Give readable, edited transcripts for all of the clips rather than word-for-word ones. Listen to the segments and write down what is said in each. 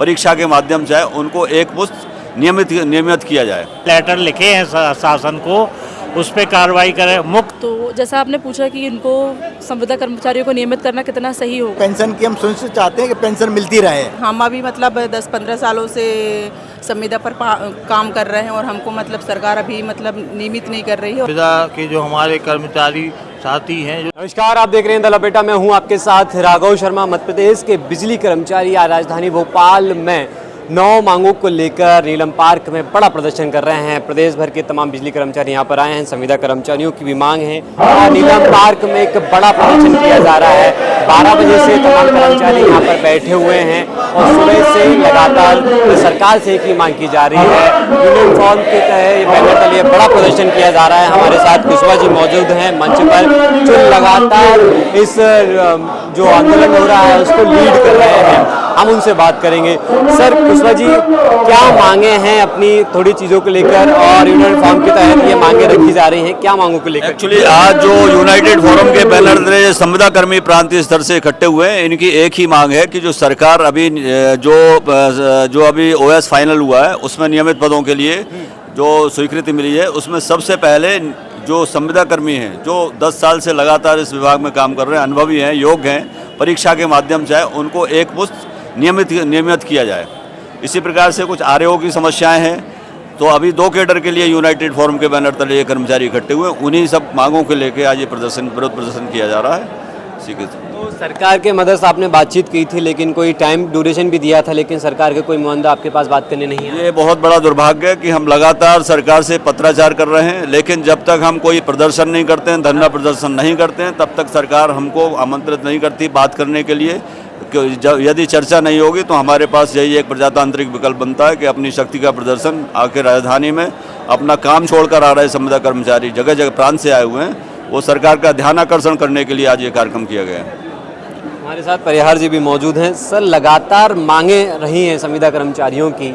परीक्षा के माध्यम से उनको एकमुश्त नियमित किया जाए। लेटर लिखे हैं शासन को, उस पर कार्रवाई करें। मुक्त तो जैसा आपने पूछा कि इनको संविदा कर्मचारियों को नियमित करना कितना सही हो, पेंशन की हम सुनिश्चित चाहते हैं कि पेंशन मिलती रहे। हम अभी मतलब 10-15 सालों से संविदा पर काम कर रहे हैं और हमको मतलब सरकार अभी मतलब नियमित नहीं कर रही है। संविदा के जो हमारे कर्मचारी साथी हैं। नमस्कार, आप देख रहे हैं द लपेटा, मैं हूं आपके साथ राघव शर्मा। मध्य प्रदेश के बिजली कर्मचारी आज राजधानी भोपाल में 9 मांगों को लेकर नीलम पार्क में बड़ा प्रदर्शन कर रहे हैं। प्रदेश भर के तमाम बिजली कर्मचारी यहां पर आए हैं। संविदा कर्मचारियों की भी मांग है और नीलम पार्क में एक बड़ा प्रदर्शन किया जा रहा है। 12 बजे से तमाम कर्मचारी यहां पर बैठे हुए हैं और सुबह से लगातार सरकार से एक ही मांग की जा रही है। यूनिफॉर्म के तहत बैनर तले बड़ा प्रदर्शन किया जा रहा है। हमारे साथ कुशवाहा जी मौजूद हैं मंच पर, जो लगातार इस जो आंदोलन हो रहा है उसको लीड कर रहे हैं। हम उनसे बात करेंगे। सर कुशवाहा जी, क्या मांगे हैं अपनी थोड़ी चीज़ों को लेकर और यूनिफॉर्म के तहत ये मांगे रखी जा रही हैं, क्या मांगों को लेकर? एक्चुअली आज जो यूनाइटेड फोरम के बैनर तले संविदा कर्मी प्रांतीय स्तर से इकट्ठे हुए हैं, इनकी एक ही मांग है कि जो सरकार अभी जो अभी ओएस फाइनल हुआ है उसमें नियमित पदों के लिए जो स्वीकृति मिली है, उसमें सबसे पहले जो संविदा कर्मी हैं जो 10 साल से लगातार इस विभाग में काम कर रहे हैं, अनुभवी हैं, योग्य हैं, परीक्षा के माध्यम से उनको एकमुश्त नियमित किया जाए। इसी प्रकार से कुछ आरओ की समस्याएं हैं, तो अभी 2 कैडर के लिए यूनाइटेड फोरम के बैनर तले ये कर्मचारी इकट्ठे हुए, उन्हीं सब मांगों को लेकर आज ये विरोध प्रदर्शन किया जा रहा है। तो सरकार के मदद से आपने बातचीत की थी, लेकिन कोई टाइम ड्यूरेशन भी दिया था, लेकिन सरकार के कोई नुमाइंदा आपके पास बात करने नहीं है। ये बहुत बड़ा दुर्भाग्य है कि हम लगातार सरकार से पत्राचार कर रहे हैं, लेकिन जब तक हम कोई प्रदर्शन नहीं करते हैं, धरना प्रदर्शन नहीं करते हैं, तब तक सरकार हमको आमंत्रित नहीं करती बात करने के लिए। यदि चर्चा नहीं होगी तो हमारे पास यही एक प्रजातांत्रिक विकल्प बनता है कि अपनी शक्ति का प्रदर्शन आके राजधानी में अपना काम छोड़कर आ रहे संविदा कर्मचारी जगह जगह प्रांत से आए हुए हैं, वो सरकार का ध्यान आकर्षण करने के लिए आज ये कार्यक्रम किया गया है। हमारे साथ परिहार जी भी मौजूद हैं। सर, लगातार मांगे रही हैं संविदा कर्मचारियों की,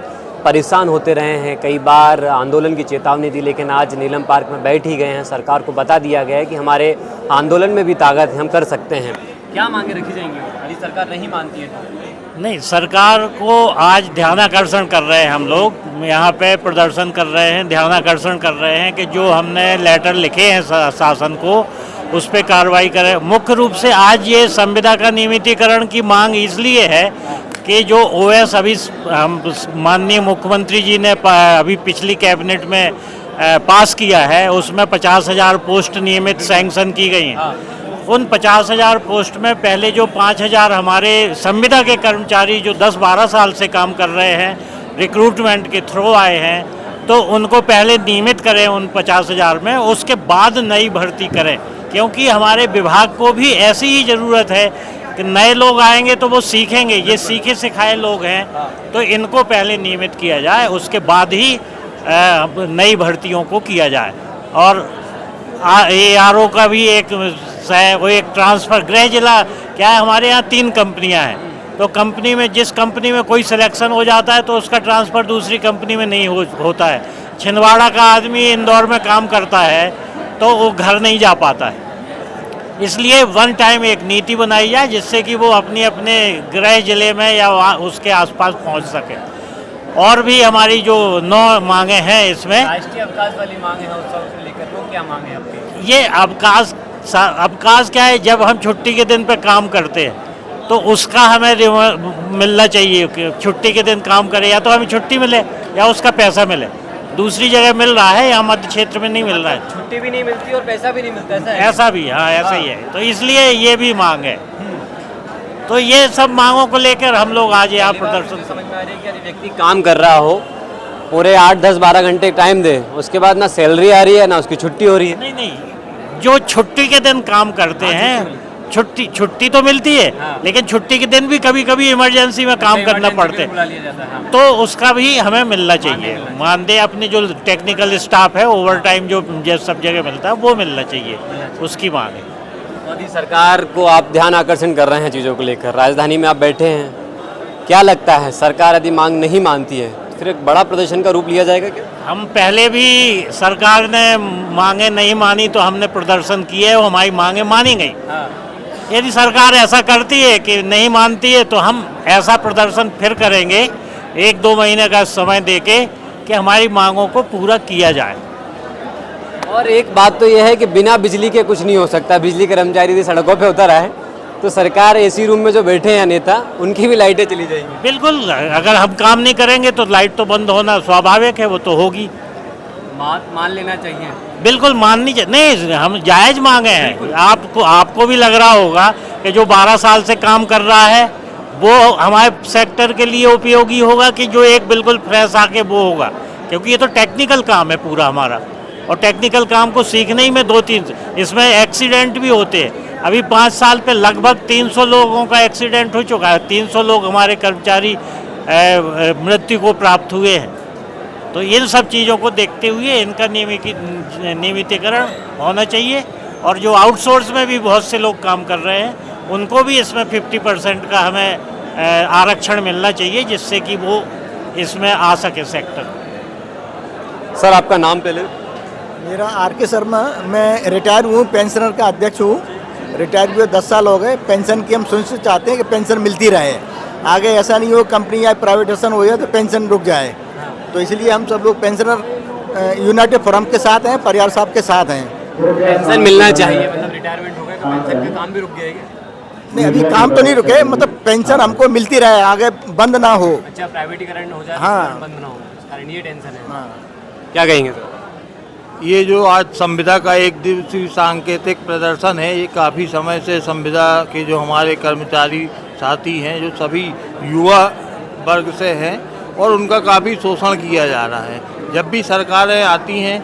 परेशान होते रहे हैं, कई बार आंदोलन की चेतावनी दी, लेकिन आज नीलम पार्क में बैठ ही गए हैं। सरकार को बता दिया गया है कि हमारे आंदोलन में भी ताकत है, हम कर सकते हैं। क्या मांगे रखी जाएंगी यदि सरकार नहीं मानती है तो? नहीं, सरकार को आज ध्यानाकर्षण कर रहे हैं। हम लोग यहाँ पे प्रदर्शन कर रहे हैं, ध्यानाकर्षण कर रहे हैं कि जो हमने लेटर लिखे हैं शासन को, उस पर कार्रवाई करें। मुख्य रूप से आज ये संविदा का नियमितीकरण की मांग इसलिए है कि जो ओएस अभी माननीय मुख्यमंत्री जी ने अभी पिछली कैबिनेट में पास किया है, उसमें 50,000 पोस्ट नियमित सैंक्शन की गई हैं। उन 50,000 पोस्ट में पहले जो 5,000 हमारे संविदा के कर्मचारी जो 10-12 साल से काम कर रहे हैं, रिक्रूटमेंट के थ्रू आए हैं, तो उनको पहले नियमित करें उन 50,000 में, उसके बाद नई भर्ती करें। क्योंकि हमारे विभाग को भी ऐसी ही ज़रूरत है कि नए लोग आएंगे तो वो सीखेंगे, ये सीखे सिखाए लोग हैं, तो इनको पहले नियमित किया जाए, उसके बाद ही नई भर्तियों को किया जाए। और ARO का भी वो एक ट्रांसफ़र गृह जिला क्या है, हमारे यहाँ 3 कंपनियाँ हैं, तो कंपनी में जिस कंपनी में कोई सिलेक्शन हो जाता है तो उसका ट्रांसफ़र दूसरी कंपनी में नहीं होता है। छिंदवाड़ा का आदमी इंदौर में काम करता है तो वो घर नहीं जा पाता है, इसलिए वन टाइम एक नीति बनाई जाए जिससे कि वो अपने गृह जिले में या उसके आसपास पहुंच सके। और भी हमारी जो 9 मांगे हैं इसमें, राष्ट्रीय अवकाश वाली मांग है उसको लेकर, वो क्या मांगे आपकी? ये अवकाश क्या है, जब हम छुट्टी के दिन पे काम करते हैं तो उसका हमें मिलना चाहिए। छुट्टी के दिन काम करें या तो हमें छुट्टी मिले या उसका पैसा मिले। दूसरी जगह मिल रहा है, यहाँ मध्य क्षेत्र में नहीं मिल रहा है। छुट्टी भी नहीं मिलती और पैसा भी नहीं मिलता, ऐसा है? ऐसा भी, हाँ ऐसा ही है। तो इसलिए ये भी मांग है। तो ये सब मांगों को लेकर हम लोग आज यहाँ प्रदर्शन। समझ में आ रही है कि यदि व्यक्ति काम कर रहा हो, पूरे 8, 10, 12 घंटे टाइम दे, उसके बाद ना सैलरी आ रही है ना उसकी छुट्टी हो रही है। नहीं, जो छुट्टी के दिन काम करते हैं, छुट्टी तो मिलती है, लेकिन छुट्टी के दिन भी कभी कभी इमरजेंसी में काम करना पड़ते हैं, तो उसका भी हमें मिलना चाहिए। मानदेय अपने जो टेक्निकल स्टाफ है, ओवर टाइम जो सब जगह मिलता है वो मिलना चाहिए, उसकी मांग है। मोदी सरकार को आप ध्यान आकर्षण कर रहे हैं चीज़ों को लेकर, राजधानी में आप बैठे हैं, क्या लगता है सरकार यदि मांग नहीं मानती है फिर एक बड़ा प्रदर्शन का रूप लिया जाएगा क्या? हम पहले भी सरकार ने मांगे नहीं मानी तो हमने प्रदर्शन किए और हमारी मांगे मानी गई। यदि सरकार ऐसा करती है कि नहीं मानती है तो हम ऐसा प्रदर्शन फिर करेंगे 1-2 महीने का समय देके कि हमारी मांगों को पूरा किया जाए। और एक बात तो यह है कि बिना बिजली के कुछ नहीं हो सकता। बिजली कर्मचारी यदि सड़कों पे उतर आए तो सरकार एसी रूम में जो बैठे हैं नेता, उनकी भी लाइटें चली जाएंगी। बिल्कुल, अगर हम काम नहीं करेंगे तो लाइट तो बंद होना स्वाभाविक है, वो तो होगी। मान लेना चाहिए। बिल्कुल माननी चाहिए। नहीं, हम जायज़ मांगे हैं। आपको भी लग रहा होगा कि जो 12 साल से काम कर रहा है वो हमारे सेक्टर के लिए उपयोगी होगा कि जो एक बिल्कुल फ्रेश आके वो होगा, क्योंकि ये तो टेक्निकल काम है पूरा हमारा, और टेक्निकल काम को सीखने ही में 2-3 इसमें एक्सीडेंट भी होते हैं। अभी 5 साल पे लगभग 300 लोगों का एक्सीडेंट हो चुका है। 300 लोग हमारे कर्मचारी मृत्यु को प्राप्त हुए हैं। तो इन सब चीज़ों को देखते हुए इनका नियमितीकरण होना चाहिए, और जो आउटसोर्स में भी बहुत से लोग काम कर रहे हैं उनको भी इसमें 50% का हमें आरक्षण मिलना चाहिए, जिससे कि वो इसमें आ सके सेक्टर। सर आपका नाम पहले? मेरा RK शर्मा, मैं रिटायर हूँ, पेंशनर का अध्यक्ष हूँ। रिटायर हुए 10 साल हो गए। पेंशन की हम सुनिश्चित चाहते हैं कि पेंशन मिलती रहे, आगे ऐसा नहीं हो कंपनी या प्राइवेटाइजेशन हो जाए तो पेंशन रुक जाए। तो इसलिए हम सब लोग पेंशनर यूनाइटेड फोरम के साथ हैं, परिवार साहब के साथ हैं। पेंशन मिलना चाहिए, मतलब रिटायरमेंट हो गया तो पेंशन के काम भी रुक गए? नहीं, अभी काम तो नहीं रुके, मतलब पेंशन हमको मिलती रहे, आगे बंद ना हो। अच्छा, प्राइवेटीकरण हो जाए, हाँ, बंद ना हो, इस कारण ये टेंशन है। हाँ। क्या कहेंगे सर? ये जो आज संविदा का 1 दिवसीय सांकेतिक प्रदर्शन है, ये काफ़ी समय से संविदा के जो हमारे कर्मचारी साथी हैं, जो सभी युवा वर्ग से हैं, और उनका काफ़ी शोषण किया जा रहा है। जब भी सरकारें आती हैं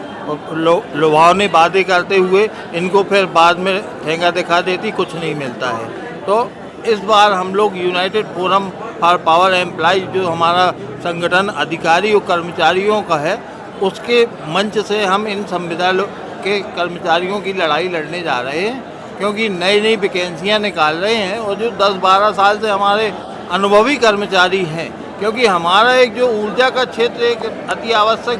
लुभावने वादे करते हुए इनको फिर बाद में ठेंगा दिखा देती, कुछ नहीं मिलता है। तो इस बार हम लोग United forum for power employees, जो हमारा संगठन अधिकारी और कर्मचारियों का है, उसके मंच से हम इन संविदा के कर्मचारियों की लड़ाई लड़ने जा रहे हैं, क्योंकि नई नई वैकेंसियाँ निकाल रहे हैं, और जो 10-12 साल से हमारे अनुभवी कर्मचारी हैं, क्योंकि हमारा एक जो ऊर्जा का क्षेत्र एक अति आवश्यक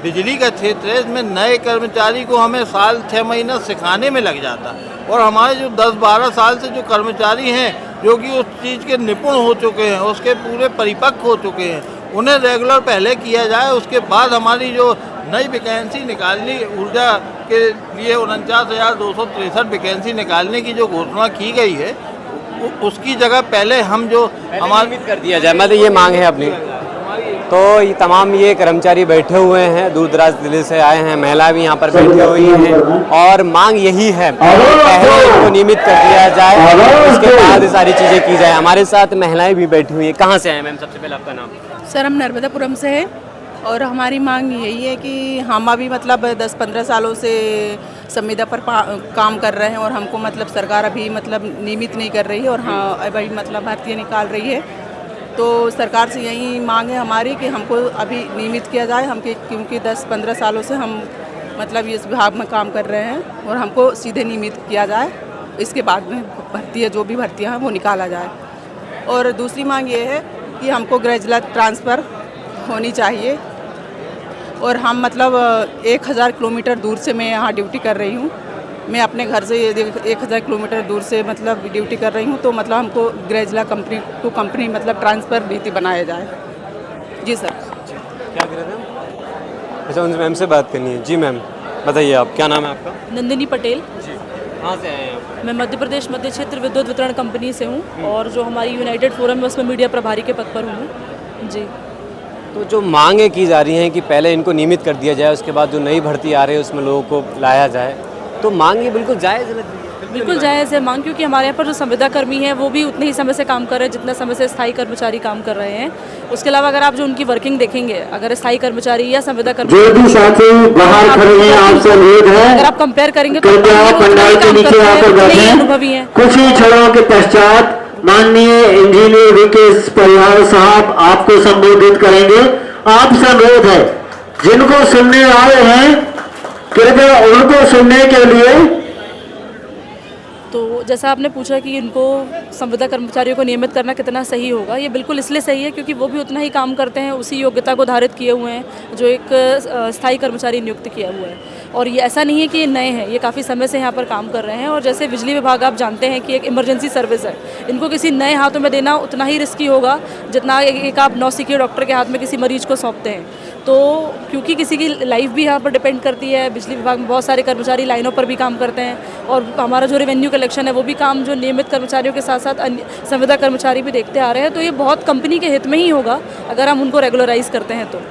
बिजली का क्षेत्र है, इसमें नए कर्मचारी को हमें साल 6 महीना सिखाने में लग जाता, और हमारे जो 10-12 साल से जो कर्मचारी हैं जो कि उस चीज़ के निपुण हो चुके हैं, उसके पूरे परिपक्व हो चुके हैं, उन्हें रेगुलर पहले किया जाए। उसके बाद हमारी जो नई वैकेंसी निकालनी ऊर्जा के लिए 49,263 वैकेंसी निकालने की जो घोषणा की गई है, उसकी जगह पहले हम जो हमारी कर दिया जाए, मतलब ये मांग है अपनी। तो ये तमाम ये कर्मचारी बैठे हुए हैं, दूर दराज जिले से आए हैं, महिला भी यहाँ पर बैठी हुई हैं, और मांग यही है पहले इनको नियमित कर दिया जाए, उसके बाद सारी चीज़ें की जाए। हमारे साथ महिलाएं भी बैठी हुई हैं। कहाँ से आए मैम? सबसे पहले आपका नाम? सर, हम नर्मदापुरम से हैं, और हमारी मांग यही है कि हम अभी मतलब 10-15 सालों से संविदा पर काम कर रहे हैं, और हमको मतलब सरकार अभी मतलब नियमित नहीं कर रही है, और हाँ अभी मतलब भर्तियाँ निकाल रही है। तो सरकार से यही मांग है हमारी कि हमको अभी नियमित किया जाए, क्योंकि 10-15 सालों से हम मतलब इस विभाग में काम कर रहे हैं, और हमको सीधे नियमित किया जाए। इसके बाद में भर्तियाँ, जो भी भर्तियाँ हैं वो निकाला जाए। और दूसरी मांग ये है कि हमको ग्रेजुअल ट्रांसफ़र होनी चाहिए, और हम मतलब 1000 किलोमीटर दूर से मैं यहाँ ड्यूटी कर रही हूँ। मैं अपने घर से 1000 किलोमीटर दूर से मतलब ड्यूटी कर रही हूँ, तो मतलब हमको ग्रेजुअल कंपनी टू कंपनी मतलब ट्रांसफ़र नीति बनाया जाए। जी सर। क्या कर रहे थे? अच्छा, उन मैम से बात करनी है। जी मैम, बताइए आप, क्या नाम है आपका? नंदिनी पटेल। जी, कहाँ से आए हैं आप? मैं मध्य प्रदेश मध्य क्षेत्र विद्युत वितरण कंपनी से हूँ, और जो हमारी यूनाइटेड फोरम है उसमें मीडिया प्रभारी के पद पर हूँ। जी। तो जो मांगें की जा रही हैं कि पहले इनको नियमित कर दिया जाए, उसके बाद जो नई भर्ती आ रही है उसमें लोगों को लाया जाए, तो मांग ये बिल्कुल जायज़ लग रही है? बिल्कुल जायज़ है मांग, क्योंकि हमारे यहाँ पर जो संविदा कर्मी हैं वो भी उतने ही समय से काम कर रहे हैं जितना समय से स्थायी कर्मचारी काम कर रहे हैं। उसके अलावा अगर आप जो उनकी वर्किंग देखेंगे, अगर स्थायी कर्मचारी या संविदा कर्मचारी जो भी साथी बाहर खड़े हैं, आपसे अनुरोध है अगर आप कंपेयर करेंगे तो पंडाल के नीचे आकर बैठे। अनुभवी हैं। कुछ ही क्षणों के पश्चात माननीय इंजीनियर विकेश परिहार साहब आपको संबोधित करेंगे। आपसे अनुरोध है, जिनको सुनने आए हैं कृपया उनको सुनने के लिए तो जैसा आपने पूछा कि इनको संविदा कर्मचारियों को नियमित करना कितना सही होगा, ये बिल्कुल इसलिए सही है क्योंकि वो भी उतना ही काम करते हैं, उसी योग्यता को धारित किए हुए हैं जो एक स्थायी कर्मचारी नियुक्त किया हुआ है। और ये ऐसा नहीं है कि ये नए हैं, ये काफ़ी समय से यहाँ पर काम कर रहे हैं। और जैसे बिजली विभाग आप जानते हैं कि एक इमरजेंसी सर्विस है, इनको किसी नए हाथों में देना उतना ही रिस्की होगा जितना एक आप नौसिखिए डॉक्टर के हाथ में किसी मरीज को सौंपते हैं। तो क्योंकि किसी की लाइफ भी यहाँ पर डिपेंड करती है, बिजली विभाग में बहुत सारे कर्मचारी लाइनों पर भी काम करते हैं और हमारा जो रेवेन्यू कलेक्शन है वो भी काम जो नियमित कर्मचारियों के साथ साथ अन्य संविदा कर्मचारी भी देखते आ रहे हैं। तो ये बहुत कंपनी के हित में ही होगा अगर हम उनको रेगुलराइज करते हैं तो।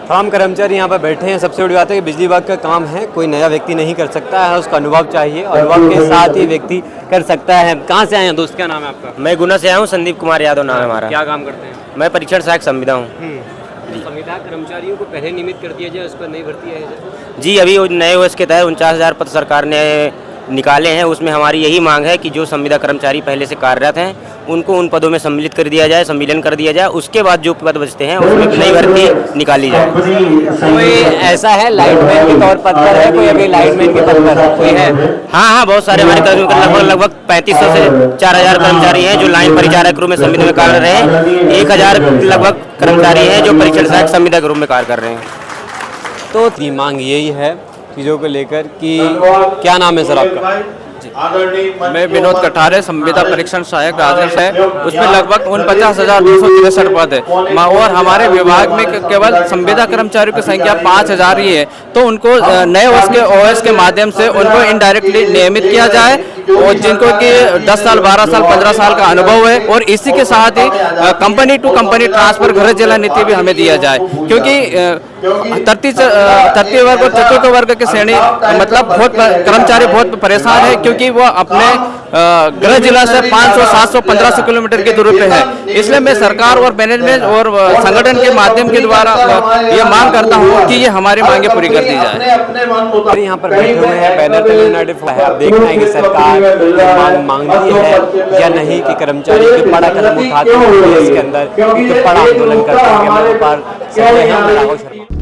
तमाम कर्मचारी यहाँ पर बैठे हैं। सबसे बड़ी बात है कि बिजली विभाग का काम है, कोई नया व्यक्ति नहीं कर सकता है, उसका अनुभव चाहिए, अनुभव के साथ ही व्यक्ति कर सकता है। कहाँ से आए हैं दोस्त, क्या नाम है आपका? मैं गुना से आया हूँ, संदीप कुमार यादव नाम है हमारा। क्या काम करते हैं? मैं परीक्षण सहायक संविदा हूँ। संविदा कर्मचारियों को पहले नियमित कर दिया जाए, उस पर नहीं भर्ती है जी। अभी नए वर्ष के तहत 49,000 पद सरकार ने निकाले हैं, उसमें हमारी यही मांग है कि जो संविदा कर्मचारी पहले से कार्यरत हैं उनको उन पदों में सम्मिलित कर दिया जाए, सम्मिलन कर दिया जाए। उसके बाद जो पद बचते हैं उसमें नई भर्ती निकाली जाए। कोई ऐसा है लाइटमैन के तौर पर है, कोई अभी लाइटमैन के पद पर कोई है? हाँ, बहुत सारे हमारे लगभग 3500 से 4000 कर्मचारी हैं जो लाइन परिचारक के रूप में संविदा में कार्य कर रहे हैं। 1000 लगभग कर्मचारी हैं जो परीक्षण सहायक संविदा के रूप में कार्य कर रहे हैं। तो मांग यही है चीज़ों को लेकर कि क्या नाम है सर आपका? मैं विनोद कठारे, संविदा परीक्षण सहायक राजस्व है, उसमें लगभग 49,263 पद है और हमारे विभाग में केवल संविदा कर्मचारियों की संख्या 5,000 ही है। तो उनको नए वर्ष के ओएस के माध्यम से उनको इनडायरेक्टली नियमित किया जाए और जिनको कि 10 साल 12 साल 15 साल का अनुभव है और इसी के साथ ही कंपनी टू कंपनी ट्रांसफर घर जिला नीति भी हमें दिया जाए, क्योंकि तृतीय वर्ग और चतुर्थ वर्ग की श्रेणी मतलब बहुत कर्मचारी बहुत परेशान है क्योंकि वो अपने गृह जिला से 500, 700, 1500 किलोमीटर की दूरी पे है। इसलिए मैं सरकार और मैनेजमेंट और संगठन के माध्यम के द्वारा ये मांग करता हूँ कि ये हमारी मांगे पूरी कर दी जाए। यहाँ पर बैठे हुए हैं, बैनर पे यूनाइटेड फ्रंट है। आप देखना है कि सरकार मांगती है या नहीं कि कर्मचारी के बड़ा कदम उठाते हैं इसके अंदर, बड़ा आंदोलन करते हैं।